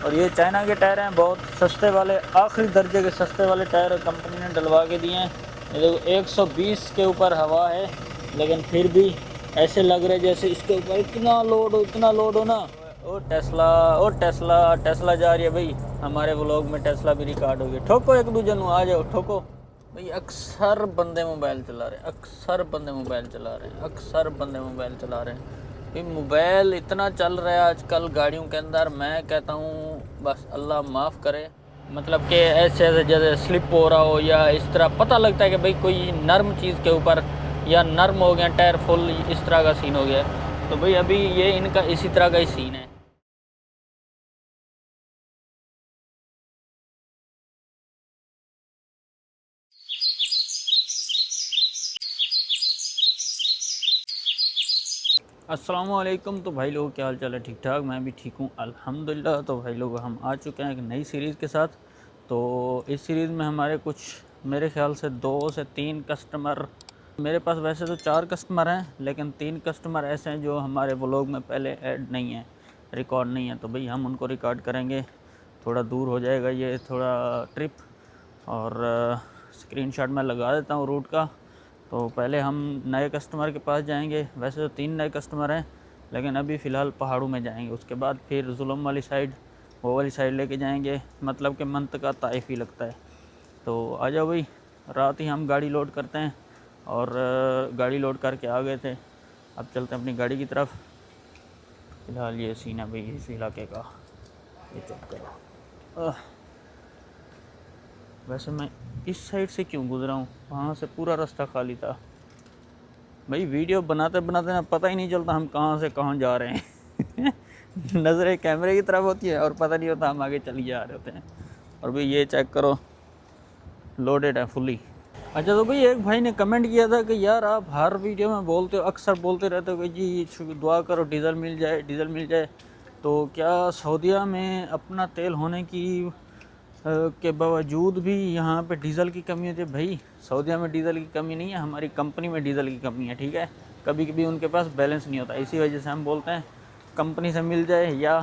और ये चाइना के टायर हैं, बहुत सस्ते वाले, आखिरी दर्जे के सस्ते वाले टायर कंपनी ने डलवा के दिए हैं। ये देखो 120 के ऊपर हवा है, लेकिन फिर भी ऐसे लग रहे जैसे इसके ऊपर इतना लोड हो ना। ओ टेस्ला, ओ टेस्ला, टेस्ला जा रही है भाई। हमारे व्लॉग में टेस्ला भी रिकॉर्ड हो गई। ठोको एक दूजे ਨੂੰ, आ जाओ ठोको भाई। अक्सर बंदे मोबाइल चला रहे हैं, अक्सर बंदे मोबाइल चला रहे हैं, अक्सर बंदे मोबाइल चला रहे हैं भाई। मोबाइल इतना चल रहा है आजकल गाड़ियों के अंदर, मैं कहता हूँ बस अल्लाह माफ़ करे। मतलब कि ऐसे ऐसे जैसे स्लिप हो रहा हो या इस तरह पता लगता है कि भाई कोई नर्म चीज़ के ऊपर या नर्म हो गया टायर फुल, इस तरह का सीन हो गया। तो भाई अभी ये इनका इसी तरह का ही सीन है। अस्सलामुअलैकुम। तो भाई लोग क्या हाल चाल है? ठीक ठाक, मैं भी ठीक हूँ अल्हम्दुलिल्लाह। तो भाई लोग हम आ चुके हैं एक नई सीरीज़ के साथ। तो इस सीरीज़ में हमारे कुछ, मेरे ख्याल से 2 से 3 कस्टमर, मेरे पास वैसे तो 4 कस्टमर हैं, लेकिन 3 कस्टमर ऐसे हैं जो हमारे व्लॉग में पहले ऐड नहीं है, रिकॉर्ड नहीं है। तो भाई हम उनको रिकॉर्ड करेंगे। थोड़ा दूर हो जाएगा ये थोड़ा ट्रिप, और स्क्रीनशॉट मैं लगा देता हूँ रूट का। तो पहले हम नए कस्टमर के पास जाएंगे। वैसे तो 3 नए कस्टमर हैं, लेकिन अभी फ़िलहाल पहाड़ों में जाएंगे। उसके बाद फिर जुलम वाली साइड, वो वाली साइड लेके जाएंगे। मतलब कि मंतका ताइफ ही लगता है। तो आ जाओ भाई, रात ही हम गाड़ी लोड करते हैं, और गाड़ी लोड करके आ गए थे। अब चलते हैं अपनी गाड़ी की तरफ। फ़िलहाल ये सीन है भाई इस इलाके का, ये चेक करो। वैसे मैं इस साइड से क्यों गुजरा हूँ? वहाँ से पूरा रास्ता खाली था भाई। वीडियो बनाते बनाते ना पता ही नहीं चलता हम कहाँ से कहाँ जा रहे हैं। नज़रें कैमरे की तरफ होती है और पता नहीं होता हम आगे चली जा रहे होते हैं। और भाई ये चेक करो, लोडेड है फुली। अच्छा, तो भाई एक भाई ने कमेंट किया था कि यार आप हर वीडियो में बोलते हो, अक्सर बोलते रहते हो कि जी दुआ करो डीज़ल मिल जाए, डीज़ल मिल जाए। तो क्या सऊदीया में अपना तेल होने की के बावजूद भी यहाँ पे डीज़ल की कमी होती है? भाई सऊदीया में डीज़ल की कमी नहीं है, हमारी कंपनी में डीज़ल की कमी है, ठीक है। कभी कभी उनके पास बैलेंस नहीं होता, इसी वजह से हम बोलते हैं कंपनी से मिल जाए या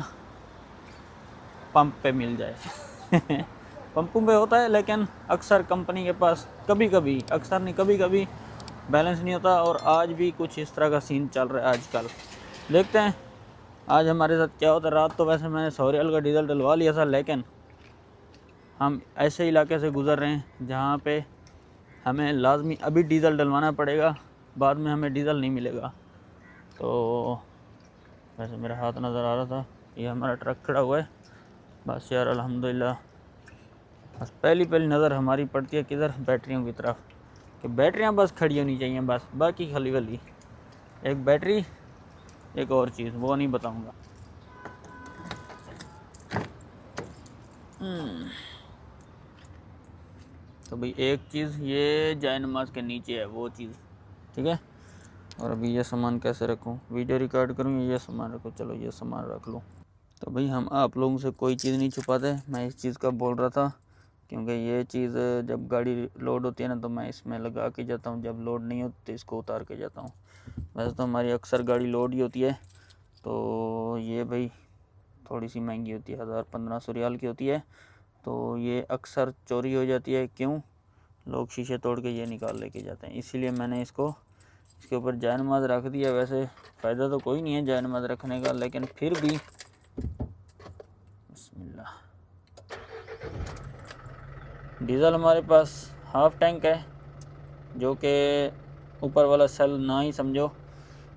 पंप पे मिल जाए। पंपों पे होता है, लेकिन अक्सर कंपनी के पास कभी कभी, अक्सर नहीं कभी कभी बैलेंस नहीं होता। और आज भी कुछ इस तरह का सीन चल रहा है आजकल। देखते हैं आज हमारे साथ क्या होता है। रात तो वैसे मैंने 100 रियाल का डीज़ल डलवा लिया था, लेकिन हम ऐसे इलाके से गुज़र रहे हैं जहाँ पे हमें लाजमी अभी डीज़ल डलवाना पड़ेगा, बाद में हमें डीज़ल नहीं मिलेगा। तो वैसे मेरा हाथ नज़र आ रहा था, ये हमारा ट्रक खड़ा हुआ है। बस यार अल्हम्दुलिल्लाह, बस पहली नज़र हमारी पड़ती है किधर? बैटरियों की तरफ, कि बैटरियाँ बस खड़ी होनी चाहिए, बस बाकी खाली वाली। एक बैटरी, एक और चीज़ वो नहीं बताऊँगा। तो भाई एक चीज़ ये जाए नमाज के नीचे है, वो चीज़ ठीक है। और अभी ये सामान कैसे रखूँ? वीडियो रिकॉर्ड करूँ या ये सामान रखूँ? चलो ये सामान रख लूँ। तो भाई हम आप लोगों से कोई चीज़ नहीं छुपाते, मैं इस चीज़ का बोल रहा था, क्योंकि ये चीज़ जब गाड़ी लोड होती है ना तो मैं इसमें लगा के जाता हूँ, जब लोड नहीं होती तो इसको उतार के जाता हूँ। वैसे तो हमारी अक्सर गाड़ी लोड ही होती है। तो ये भाई थोड़ी सी महंगी होती है, 1000-1500 रियाल की होती है। तो ये अक्सर चोरी हो जाती है। क्यों? लोग शीशे तोड़ के ये निकाल लेके जाते हैं, इसीलिए मैंने इसको इसके ऊपर जायनमाज़ रख दिया। वैसे फ़ायदा तो कोई नहीं है जायनमाज़ रखने का, लेकिन फिर भी बिस्मिल्लाह। डीज़ल हमारे पास हाफ़ टैंक है, जो कि ऊपर वाला सेल ना ही समझो।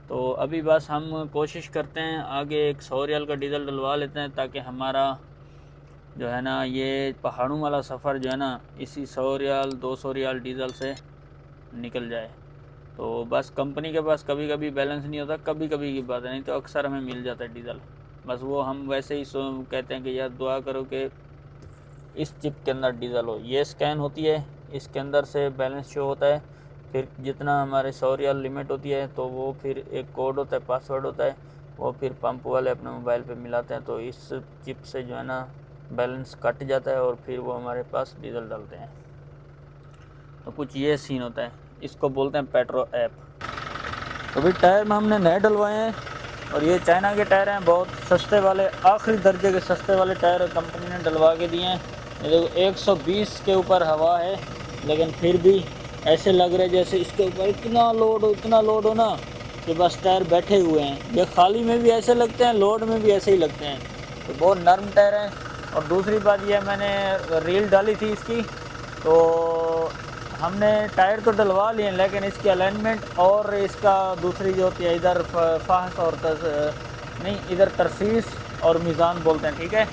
तो अभी बस हम कोशिश करते हैं आगे एक 100 रियाल का डीज़ल डलवा लेते हैं, ताकि हमारा जो है ना ये पहाड़ों वाला सफ़र जो है ना इसी 100 रियाल 200 रियाल डीज़ल से निकल जाए। तो बस कंपनी के पास कभी कभी बैलेंस नहीं होता, कभी कभी की बात है, नहीं तो अक्सर हमें मिल जाता है डीज़ल। बस वो हम वैसे ही कहते हैं कि यार दुआ करो कि इस चिप के अंदर डीज़ल हो। ये स्कैन होती है, इसके अंदर से बैलेंस शो होता है। फिर जितना हमारे 100 रियाल लिमिट होती है तो वो फिर एक कोड होता है, पासवर्ड होता है, वो फिर पंप वाले अपने मोबाइल पे मिलाते हैं। तो इस चिप से जो है ना बैलेंस कट जाता है और फिर वो हमारे पास डीज़ल डालते हैं। तो कुछ ये सीन होता है, इसको बोलते हैं पेट्रो ऐप। तो भाई टायर में हमने नए डलवाए हैं, और ये चाइना के टायर हैं, बहुत सस्ते वाले, आखिरी दर्जे के सस्ते वाले टायर कंपनी ने डलवा के दिए हैं। ये देखो 120 के ऊपर हवा है, लेकिन फिर भी ऐसे लग रहे जैसे इसके ऊपर इतना लोड हो ना कि बस टायर बैठे हुए हैं। ये खाली में भी ऐसे लगते हैं, लोड में भी ऐसे ही लगते हैं। तो बहुत नरम टायर हैं। और दूसरी बात यह, मैंने रील डाली थी इसकी, तो हमने टायर तो डलवा लिए, लेकिन इसकी अलाइनमेंट और इसका दूसरी जो होती है, इधर फाहस और नहीं, इधर तरसीस और मीज़ान बोलते हैं, ठीक है।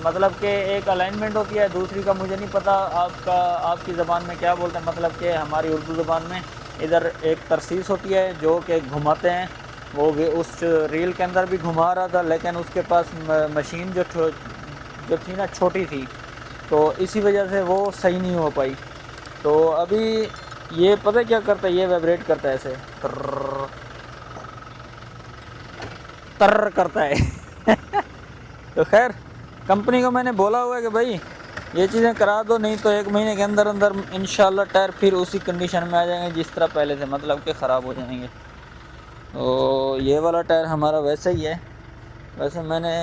मतलब कि एक अलाइनमेंट होती है, दूसरी का मुझे नहीं पता आपकी ज़बान में क्या बोलते हैं। मतलब कि हमारी उर्दू ज़बान में इधर एक तरसीस होती है जो कि घुमाते हैं, वो भी उस रील के अंदर भी घुमा रहा था, लेकिन उसके पास मशीन जो थी ना छोटी थी, तो इसी वजह से वो सही नहीं हो पाई। तो अभी ये पता क्या करता है, ये वाइब्रेट करता है ऐसे तर करता है तो खैर कंपनी को मैंने बोला हुआ है कि भाई ये चीज़ें करा दो, नहीं तो 1 महीने के अंदर अंदर इंशाल्लाह टायर फिर उसी कंडीशन में आ जाएंगे जिस तरह पहले थे, मतलब कि ख़राब हो जाएंगे। तो ये वाला टायर हमारा वैसे ही है। वैसे मैंने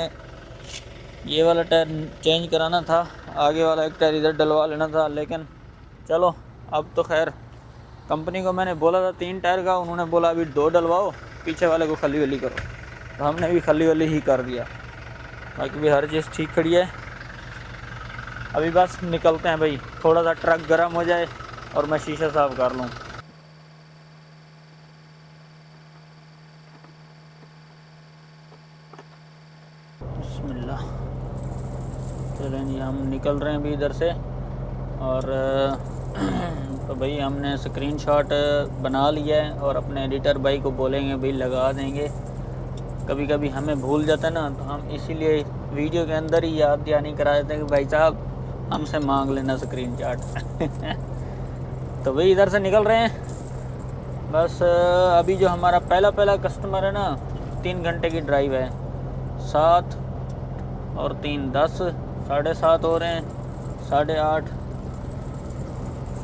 ये वाला टायर चेंज कराना था, आगे वाला एक टायर इधर डलवा लेना था, लेकिन चलो अब तो खैर कंपनी को मैंने बोला था 3 टायर का, उन्होंने बोला अभी 2 डलवाओ, पीछे वाले को खली वली करो। तो हमने भी खली वली ही कर दिया, बाकी भी हर चीज़ ठीक खड़ी है। अभी बस निकलते हैं भाई, थोड़ा सा ट्रक गर्म हो जाए और मैं शीशा साफ़ कर लूँ। बिस्मिल्लाह। चलें जी, हम निकल रहे हैं अभी इधर से। और तो भाई हमने स्क्रीनशॉट बना लिया है और अपने एडिटर भाई को बोलेंगे भाई लगा देंगे। कभी कभी हमें भूल जाता है ना, तो हम इसीलिए वीडियो के अंदर ही याद दहानी करा देते हैं कि भाई साहब हमसे मांग लेना स्क्रीनशॉट तो भाई इधर से निकल रहे हैं बस। अभी जो हमारा पहला कस्टमर है ना, 3 घंटे की ड्राइव है, 7 और 3 10, 7:30 हो रहे हैं, 8:30,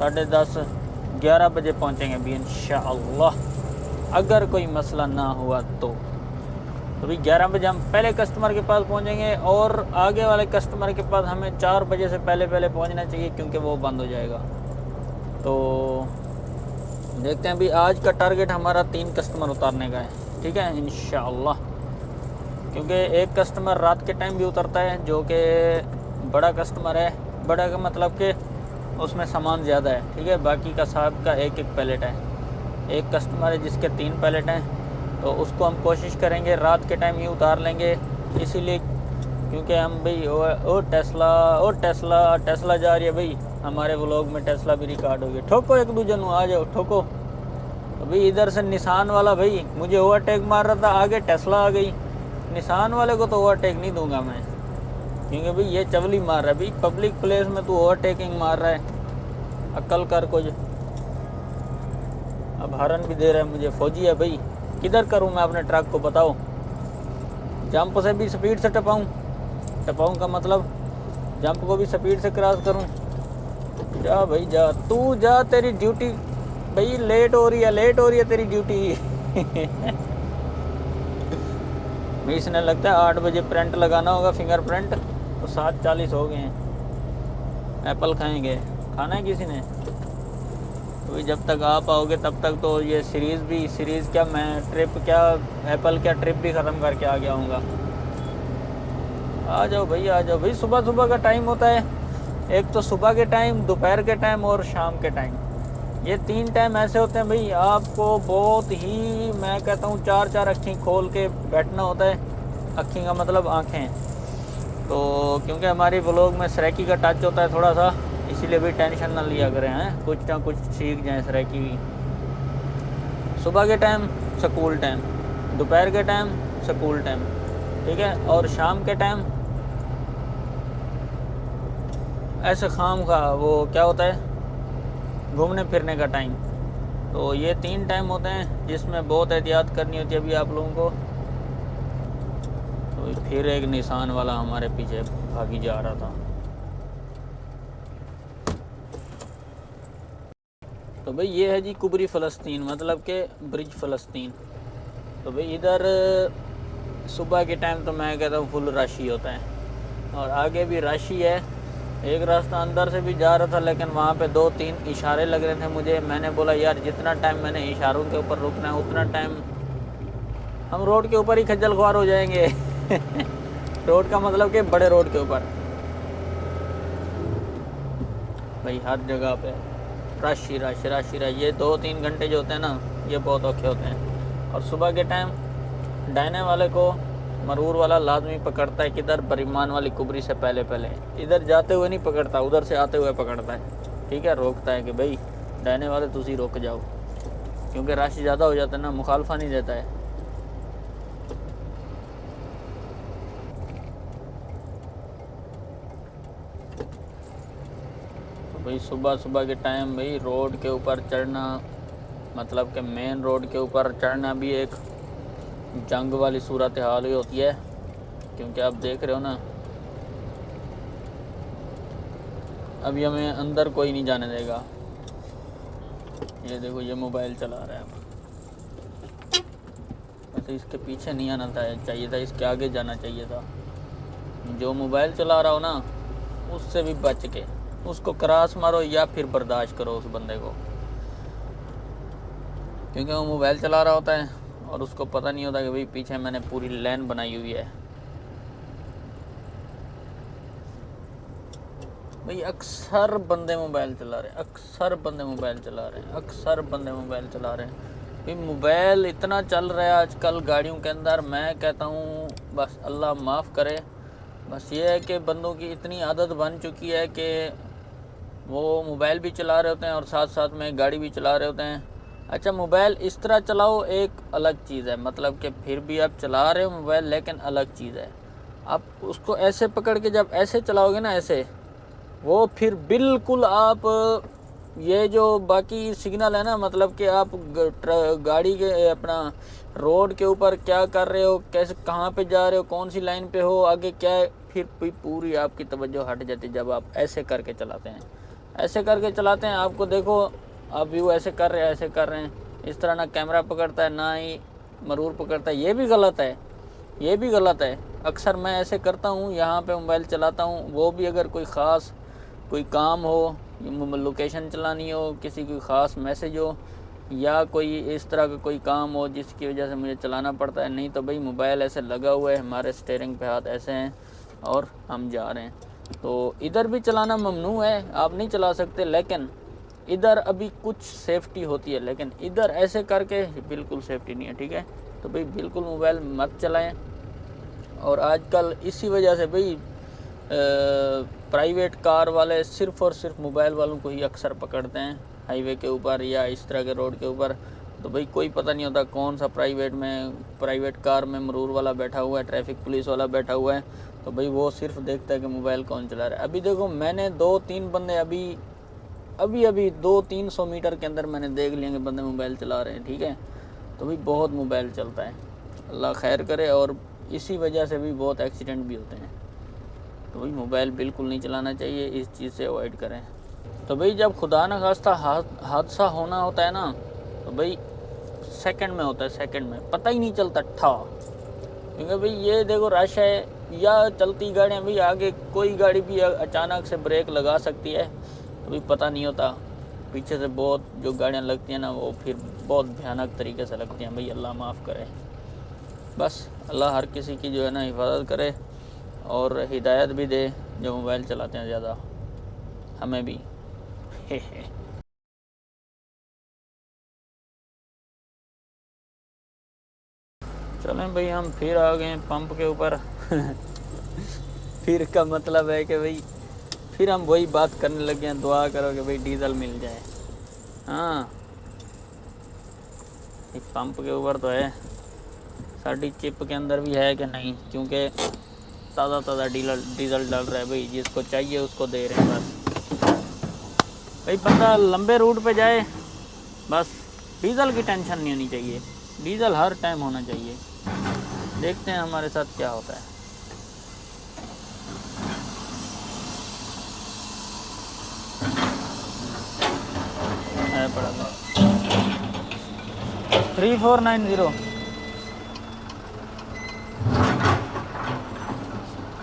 10:30, 11 बजे पहुँचेंगे अभी इंशाअल्लाह, अगर कोई मसला ना हुआ तो अभी 11 बजे हम पहले कस्टमर के पास पहुंचेंगे। और आगे वाले कस्टमर के पास हमें 4 बजे से पहले पहुंचना चाहिए, क्योंकि वो बंद हो जाएगा। तो देखते हैं, अभी आज का टारगेट हमारा 3 कस्टमर उतारने का है, ठीक है इंशाअल्लाह। क्योंकि एक कस्टमर रात के टाइम भी उतरता है, जो कि बड़ा कस्टमर है। बड़ा का मतलब कि उसमें सामान ज़्यादा है, ठीक है। बाकी का साहब का एक पैलेट है। एक कस्टमर है जिसके 3 पैलेट हैं, तो उसको हम कोशिश करेंगे रात के टाइम ही उतार लेंगे। इसीलिए क्योंकि हम भाई ओ टेस्ला जा रही है भाई, हमारे व्लॉग में टेस्ला भी रिकॉर्ड हो गई। ठोको एक दूजे ਨੂੰ, आ जाओ ठोको। अभी इधर से निशान वाला भाई मुझे ओवरटेक मार रहा था, आगे टेस्ला आ गई। निशान वाले को तो ओवरटेक नहीं दूंगा मैं, क्योंकि भाई ये चवली मार रहा है भाई, पब्लिक प्लेस में तू ओवरटेकिंग मार रहा है, अक्ल कर कुछ। अब हॉर्न भी दे रहा है मुझे, फौजी है भाई। किधर करूं मैं अपने ट्रक को, बताओ। जंप से भी स्पीड से टपाऊं का मतलब जंप को भी स्पीड से क्रॉस करूं। जा भाई जा, तू जा, तेरी ड्यूटी भाई लेट हो रही है तेरी ड्यूटी भाई इसने लगता है 8 बजे प्रिंट लगाना होगा, फिंगरप्रिंट, तो 7:40 हो गए हैं। एप्पल खाएंगे, खाना है किसी ने? तो जब तक आप आओगे तब तक तो ये सीरीज़ क्या, मैं ट्रिप क्या, एप्पल क्या ट्रिप भी ख़त्म करके आ गया हूँगा। आ जाओ भाई, सुबह का टाइम होता है। एक तो सुबह के टाइम, दोपहर के टाइम और शाम के टाइम, ये 3 टाइम ऐसे होते हैं भाई, आपको बहुत ही, मैं कहता हूँ 4 अक्खीं खोल के बैठना होता है। अक्खीं का मतलब आँखें। तो क्योंकि हमारी व्लॉग में सरेकी का टच होता है थोड़ा सा, इसीलिए भी टेंशन ना लिया करें, हैं कुछ ना कुछ सीख जाएं सरेकी भी। सुबह के टाइम स्कूल टाइम, दोपहर के टाइम स्कूल टाइम, ठीक है, और शाम के टाइम ऐसे खाम का वो क्या होता है, घूमने फिरने का टाइम। तो ये 3 टाइम होते हैं जिसमें बहुत एहतियात करनी होती है अभी आप लोगों को। तो फिर एक निशान वाला हमारे पीछे भागी जा रहा था। तो भाई ये है जी कुबरी फ़लस्तीन, मतलब के ब्रिज फ़लस्तीन। तो भाई इधर सुबह के टाइम तो मैं कहता हूँ फुल रश ही होता है, और आगे भी रश ही है। एक रास्ता अंदर से भी जा रहा था, लेकिन वहाँ पे 2-3 इशारे लग रहे थे मुझे। मैंने बोला यार जितना टाइम मैंने इशारों के ऊपर रुकना है उतना टाइम हम रोड के ऊपर ही खज्जल ख्वार हो जाएंगे। रोड का मतलब कि बड़े रोड के ऊपर भाई हर जगह पे रश ही रश रश ही रश। ये 2-3 घंटे जो होते हैं ना, ये बहुत औखे होते हैं। और सुबह के टाइम डायने वाले को मरूर वाला लाजमी पकड़ता है, किधर बरीमान वाली कुबरी से पहले पहले। इधर जाते हुए नहीं पकड़ता, उधर से आते हुए पकड़ता है, ठीक है। रोकता है कि भाई डायने वाले तुसी रुक जाओ, क्योंकि रश ज़्यादा हो जाता है ना, मुखालफा नहीं देता है। तो भाई सुबह सुबह के टाइम भाई रोड के ऊपर चढ़ना, मतलब कि मेन रोड के ऊपर चढ़ना भी एक जंग वाली सूरत हाल ही होती है, क्योंकि आप देख रहे हो ना अभी हमें अंदर कोई नहीं जाने देगा। ये देखो ये मोबाइल चला रहा है, वैसे इसके पीछे नहीं आना था, चाहिए था इसके आगे जाना चाहिए था। जो मोबाइल चला रहा हो ना उससे भी बच के उसको क्रॉस मारो या फिर बर्दाश्त करो उस बंदे को, क्योंकि वो मोबाइल चला रहा होता है और उसको पता नहीं होता कि भाई पीछे मैंने पूरी लाइन बनाई हुई है। भाई अक्सर बंदे मोबाइल चला रहे हैं, अक्सर बंदे मोबाइल चला रहे हैं, अक्सर बंदे मोबाइल चला रहे हैं। भाई मोबाइल इतना चल रहा है आजकल गाड़ियों के अंदर, मैं कहता हूँ बस अल्लाह माफ़ करे। बस ये है कि बंदों की इतनी आदत बन चुकी है कि वो मोबाइल भी चला रहे होते हैं और साथ साथ में गाड़ी भी चला रहे होते हैं। अच्छा मोबाइल इस तरह चलाओ एक अलग चीज़ है, मतलब कि फिर भी आप चला रहे हो मोबाइल, लेकिन अलग चीज़ है आप उसको ऐसे पकड़ के जब ऐसे चलाओगे ना ऐसे, वो फिर बिल्कुल आप ये जो बाकी सिग्नल है ना, मतलब कि आप गाड़ी के अपना रोड के ऊपर क्या कर रहे हो, कैसे कहाँ पे जा रहे हो, कौन सी लाइन पे हो, आगे क्या है, फिर पूरी आपकी तवज्जो हट जाती है जब आप ऐसे करके चलाते हैं। ऐसे करके चलाते हैं, आपको देखो आप व्यू ऐसे कर रहे हैं, ऐसे कर रहे हैं, इस तरह ना कैमरा पकड़ता है ना ही मरूर पकड़ता है। ये भी गलत है, ये भी गलत है। अक्सर मैं ऐसे करता हूँ, यहाँ पे मोबाइल चलाता हूँ, वो भी अगर कोई ख़ास कोई काम हो, लोकेशन चलानी हो, किसी कोई ख़ास मैसेज हो, या कोई इस तरह का कोई काम हो जिसकी वजह से मुझे चलाना पड़ता है। नहीं तो भाई मोबाइल ऐसे लगा हुआ है, हमारे स्टीयरिंग पे हाथ ऐसे हैं और हम जा रहे हैं। तो इधर भी चलाना ममनू है, आप नहीं चला सकते, लेकिन इधर अभी कुछ सेफ्टी होती है, लेकिन इधर ऐसे करके बिल्कुल सेफ्टी नहीं है, ठीक है। तो भाई बिल्कुल मोबाइल मत चलाएं। और आजकल इसी वजह से भाई प्राइवेट कार वाले सिर्फ़ और सिर्फ मोबाइल वालों को ही अक्सर पकड़ते हैं हाईवे के ऊपर या इस तरह के रोड के ऊपर। तो भाई कोई पता नहीं होता कौन सा प्राइवेट कार में मरूर वाला बैठा हुआ है, ट्रैफिक पुलिस वाला बैठा हुआ है, तो भाई वो सिर्फ देखता है कि मोबाइल कौन चला रहा है। अभी देखो मैंने 2-3 बंदे अभी 200-300 मीटर के अंदर मैंने देख लिया कि बंदे मोबाइल चला रहे हैं, ठीक है। तो भाई बहुत मोबाइल चलता है, अल्लाह खैर करे, और इसी वजह से भी बहुत एक्सीडेंट भी होते हैं। तो भाई मोबाइल बिल्कुल नहीं चलाना चाहिए, इस चीज़ से अवॉइड करें। तो भाई जब खुदा न खास्ता हादसा होना होता है ना, तो भाई सेकंड में होता है, सेकंड में पता ही नहीं चलता ठा, क्योंकि भाई ये देखो रश है या चलती गाड़ियाँ, भाई आगे कोई गाड़ी भी अचानक से ब्रेक लगा सकती है, तो भाई पता नहीं होता। पीछे से बहुत जो गाड़ियाँ लगती हैं ना वो फिर बहुत भयानक तरीके से लगती हैं। भाई अल्लाह माफ़ करे, बस अल्लाह हर किसी की जो है ना हिफाजत करे और हिदायत भी दे जो मोबाइल चलाते हैं ज़्यादा, हमें भी। चलें भाई हम फिर आ गए पंप के ऊपर। फिर का मतलब है कि भाई फिर हम वही बात करने लगे हैं, दुआ करो कि भाई डीज़ल मिल जाए। हाँ एक पंप के ऊपर तो है, साड़ी चिप के अंदर भी है कि नहीं, क्योंकि ताज़ा डीज़ल डाल रहा है भाई, जिसको चाहिए उसको दे रहे हैं। बस भाई बंदा लंबे रूट पे जाए, बस डीज़ल की टेंशन नहीं होनी चाहिए, डीज़ल हर टाइम होना चाहिए। देखते हैं हमारे साथ क्या होता है। पड़ा 3490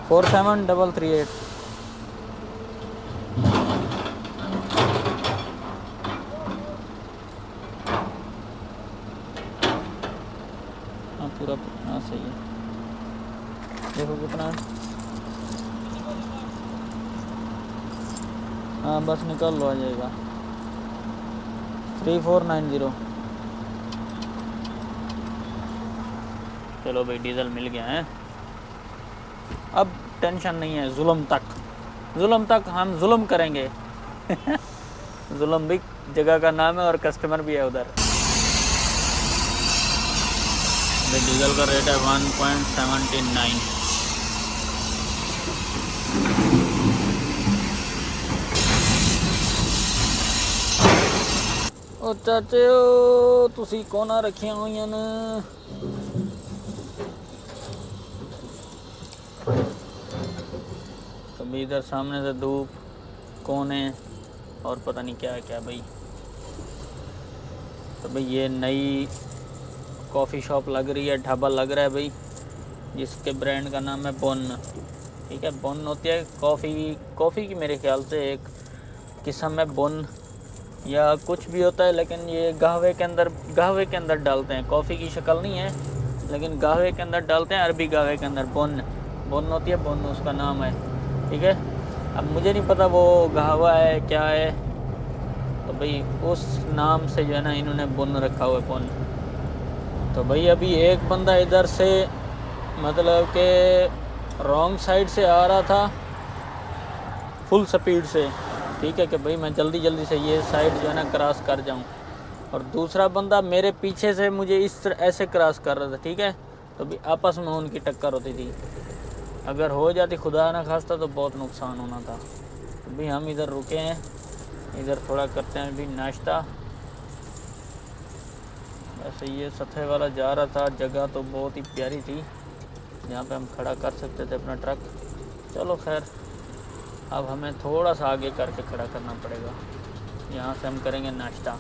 47338। हाँ पूरा, हाँ सही है। देखो कितना है। हाँ बस निकाल लो, आ जाएगा 3490। चलो भाई डीजल मिल गया है, अब टेंशन नहीं है। जुल्म तक हम जुल्म करेंगे। जुल्म भी जगह का नाम है और कस्टमर भी है उधर। डीजल का रेट है 1.79। ओ चाचे ओ तुसी कोना रखिया हुई न। कभी इधर सामने से धूप, कोने और पता नहीं क्या क्या भाई। तो भाई ये नई कॉफ़ी शॉप लग रही है, ढाबा लग रहा है भाई, जिसके ब्रांड का नाम है बोन। ठीक है, बोन होती है कॉफ़ी की मेरे ख्याल से एक किस्म है बोन, या कुछ भी होता है, लेकिन ये कहवे के अंदर डालते हैं। कॉफ़ी की शक्ल नहीं है लेकिन कहवे के अंदर डालते हैं, अरबी कहवे के अंदर। बोन होती है, बोन उसका नाम है। ठीक है, अब मुझे नहीं पता वो कहवा है क्या है, तो भाई उस नाम से जो है ना इन्होंने बोन रखा हुआ है, बोन। तो भाई अभी एक बंदा इधर से मतलब के रॉन्ग साइड से आ रहा था फुल स्पीड से। ठीक है कि भाई मैं जल्दी से ये साइड जो है ना क्रॉस कर जाऊं, और दूसरा बंदा मेरे पीछे से मुझे ऐसे क्रॉस कर रहा था। ठीक है, तो भी आपस में उनकी टक्कर होती थी। अगर हो जाती खुदा ना खास्ता तो बहुत नुकसान होना था। तो भी हम इधर रुके हैं, इधर थोड़ा करते हैं भी नाश्ता। वैसे ये सतह वाला जा रहा था, जगह तो बहुत ही प्यारी थी जहाँ पे हम खड़ा कर सकते थे अपना ट्रक। चलो खैर, अब हमें थोड़ा सा आगे करके खड़ा करना पड़ेगा। यहाँ से हम करेंगे नाश्ता।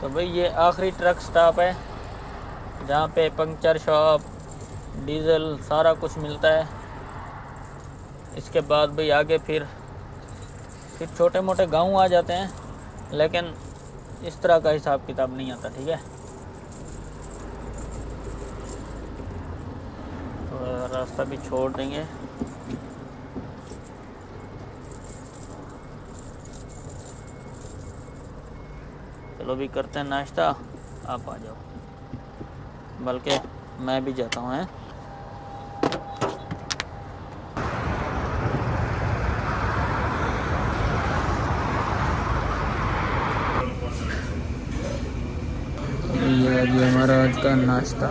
तो भाई ये आखिरी ट्रक स्टॉप है जहाँ पे पंक्चर शॉप, डीजल सारा कुछ मिलता है। इसके बाद भाई आगे फिर छोटे मोटे गांव आ जाते हैं, लेकिन इस तरह का हिसाब किताब नहीं आता। ठीक है, तो रास्ता भी छोड़ देंगे। चलो भी करते हैं नाश्ता, आप आ जाओ, बल्कि मैं भी जाता हूँ। ये हमारा आज का नाश्ता।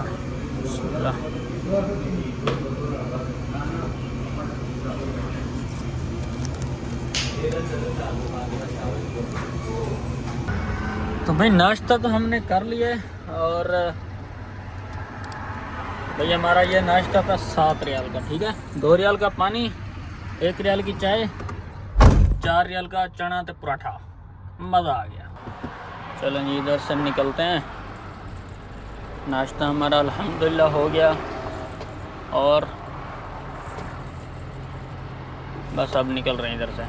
तो भाई नाश्ता तो हमने कर लिया है, और भाई हमारा ये नाश्ता था 7 रियाल का। ठीक है, 2 रियाल का पानी, 1 रियाल की चाय, 4 रियाल का चना तो पराठा। मज़ा आ गया। चलो जी इधर से निकलते हैं। नाश्ता हमारा अल्हम्दुलिल्लाह हो गया, और बस अब निकल रहे हैं इधर से।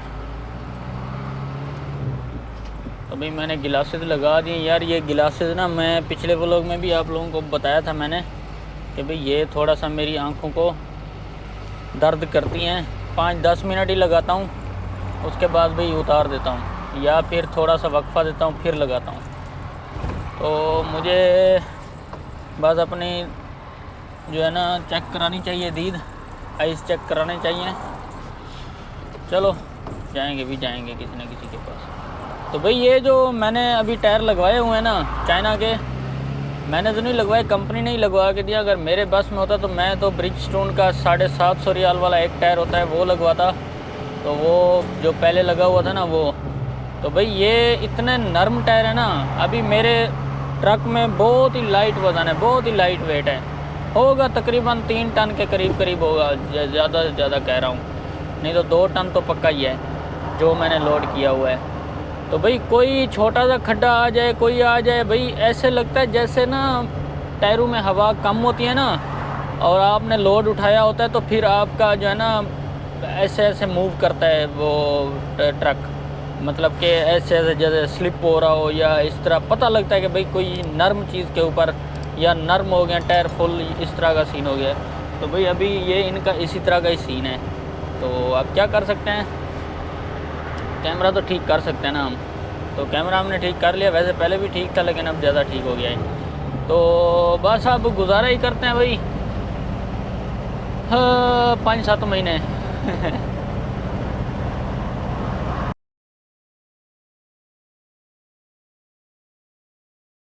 तो भाई मैंने गिलासेस लगा दिए यार। ये गिलासेस ना, मैं पिछले व्लॉग में भी आप लोगों को बताया था मैंने कि भाई ये थोड़ा सा मेरी आँखों को दर्द करती हैं। 5-10 मिनट ही लगाता हूँ, उसके बाद भाई उतार देता हूँ, या फिर थोड़ा सा वक्फा देता हूँ फिर लगाता हूँ। तो मुझे बस अपनी जो है ना चेक करानी चाहिए, दीद आइस चेक कराने चाहिए। चलो जाएंगे किसी न किसी के पास। तो भाई ये जो मैंने अभी टायर लगवाए हुए हैं ना चाइना के, मैंने तो नहीं लगवाए, कंपनी ने ही लगवा के दिया। अगर मेरे बस में होता तो मैं तो ब्रिजस्टोन का 750 रियाल वाला एक टायर होता है वो लगवाता। तो वो जो पहले लगा हुआ था ना वो, तो भाई ये इतने नरम टायर है ना, अभी मेरे ट्रक में बहुत ही लाइट वज़न है, बहुत ही लाइट वेट है, होगा तकरीबन 3 टन के करीब होगा, ज़्यादा से ज़्यादा कह रहा हूँ। नहीं तो 2 टन तो पक्का ही है जो मैंने लोड किया हुआ है। तो भाई कोई छोटा सा खड्डा आ जाए, कोई आ जाए, भाई ऐसे लगता है जैसे ना टायरों में हवा कम होती है ना, और आपने लोड उठाया होता है तो फिर आपका जो है ना ऐसे ऐसे मूव करता है वो ट्रक, मतलब कि ऐसे ऐसे जैसे स्लिप हो रहा हो या इस तरह पता लगता है कि भाई कोई नर्म चीज़ के ऊपर या नर्म हो गया टायर फुल, इस तरह का सीन हो गया। तो भाई अभी ये इनका इसी तरह का ही सीन है। तो अब क्या कर सकते हैं, कैमरा तो ठीक कर सकते हैं ना हम। तो कैमरा हमने ठीक कर लिया, वैसे पहले भी ठीक था लेकिन अब ज़्यादा ठीक हो गया है। तो बस अब गुजारा ही करते हैं भाई, हाँ 5-7 महीने